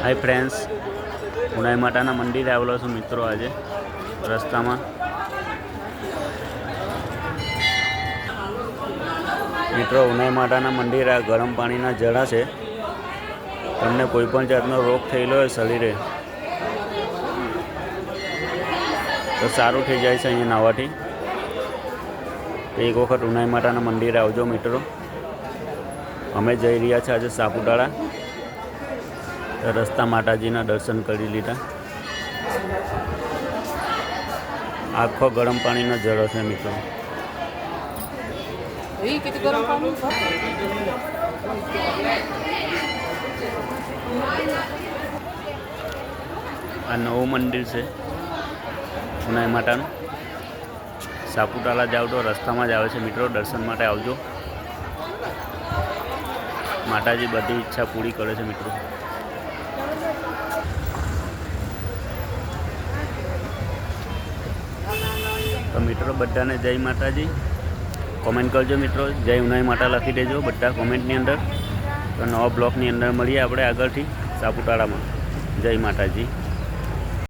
Hi friends, Unai માતાના મંદિરે આવેલો છું મિત્રો. આજે રસ્તામાં મિત્રો ઉનાઈ માતાના મંદિરે આ ગરમ પાણીના ઝરણા છે. તમને કોઈ પણ જાતનો રોગ થયેલો હોય શરીરે તો સારું થઈ જાય છે અહીંયા નાહવાથી. એક વખત ઉનાઈ માતાના મંદિરે આવજો મિત્રો. અમે જઈ રહ્યા છીએ આજે સાપુતારા. રસ્તા માતાજીના દર્શન કરી લીધા. આખો ગરમ પાણીનો ઝરણો છે મિત્રો. આ નવું મંદિર છે ઉનાઈ માતાનું. સાપુતારા જાવ તો રસ્તામાં જ આવે છે મિત્રો. દર્શન માટે આવજો. માતાજી બધી ઈચ્છા પૂરી કરે છે મિત્રો. તો મિત્રો બધાને જય માતાજી. કોમેન્ટ કરજો મિત્રો, જય ઉનાઈ માતા લખી દેજો બધા કોમેન્ટની અંદર. તો નવા બ્લોગની અંદર મળીએ આપણે આગળથી સાપુતારામાં. જય માતાજી.